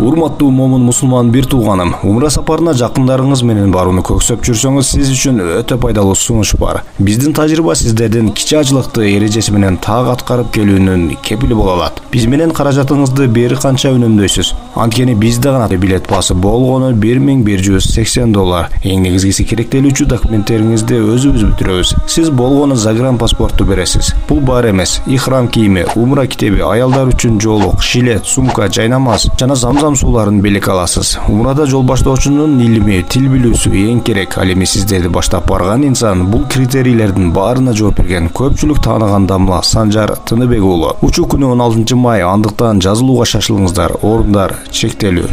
Урматтуу момун мусулман бир тууганым, умра сапарына жакындарыңыз менен барууну көксөп жүрсөңүз, сиз үчүн өтө пайдалуу сунуш бар. Биздин тажрыйба сиздердин кичи ажылыкты эрежеси менен так аткарып келүүнүн кепили боло алат. Биз менен каражатыңызды бир канча үнөмдөйсүз. Анткени бизде гана билет басы болгону $1180. Эң негизгиси керектелүүчү документтериңизди өзүбүз бүтүрөбүз. Сиз болгону загран паспортту бересиз. Бул баары эмес. Ихрам кийими, умра китеби, аялдар үчүн жоолук, жилет, сумка, жайнамаз жана замзам сууларын белек аласыз. Умрада жол баштоочунун илими, тил билүүсү эң керек. Ал эми сиздерди баштап барган инсан бул критерийлердин баарына жооп берген көпчүлүк тааныган дамла Санжар Тыныбек уулу. Учуу күнү 16 май, андыктан жазылууга шашылыңыздар. Орундар чектелүү.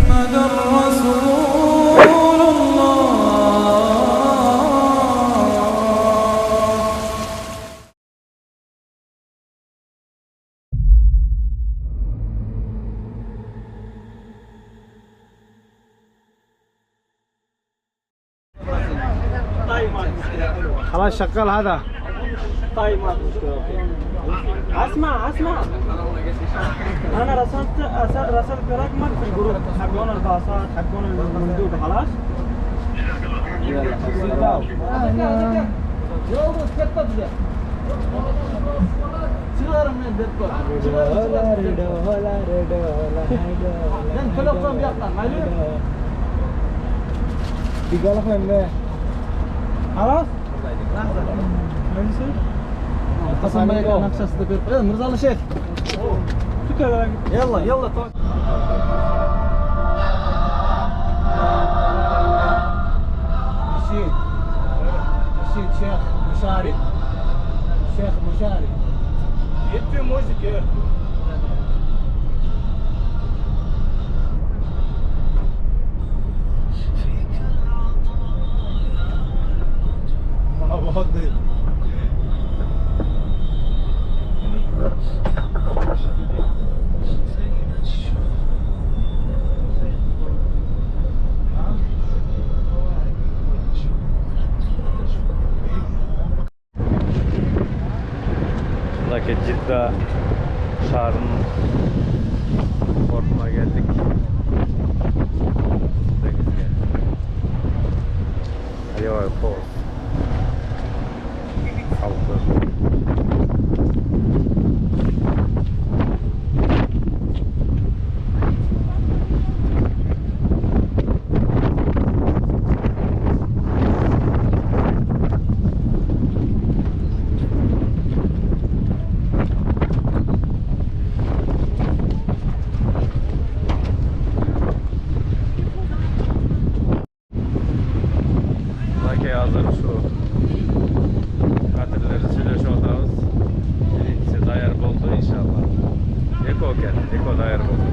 خلاص شغال هذا. طيب ما في مشكلة. اسمع انا رسلت رقمك في الجروب حقون الباصات حقون المندوب خلاص. خلاص قسم بالله نفس السبب مرزا الله شيخ يلا رشيد شيخ مشاري يدفي موسيقى Cidde şahrının portuna geldik. Hadi var port. Halkı. Hazır şu katilleri söyleşi odamız. Birincisi dayar oldu inşallah. Eko dayar oldu.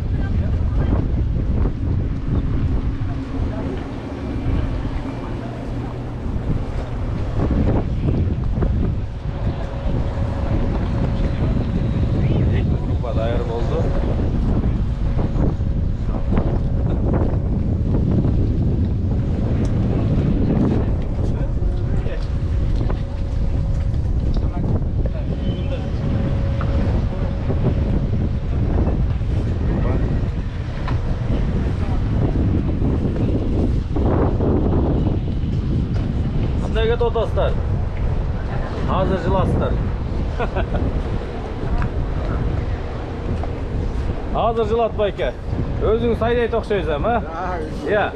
İlk grupa dayar oldu. Sizlerge dostlar, hazır jılaslar. Hazır jılat bayke. Özün sayday tokşoysam ha? Ya.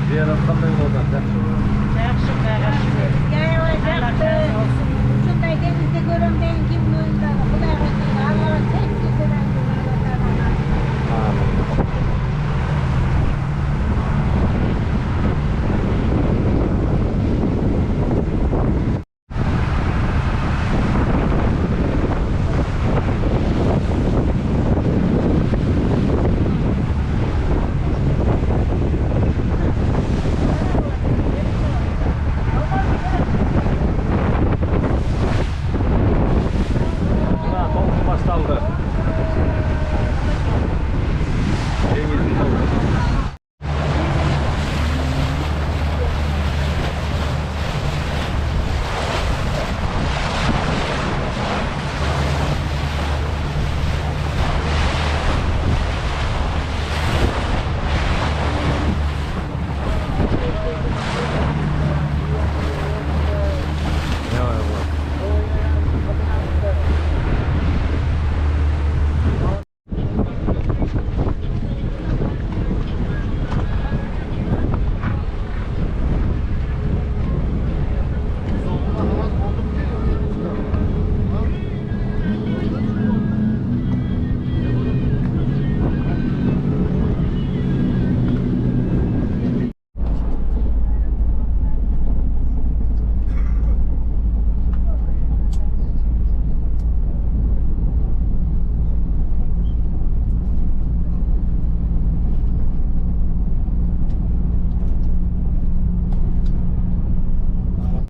Ziyaret qanday bo'ldi? Yaxshi. Shunday dengizda ko'rdim, keyin Xudo xohlasa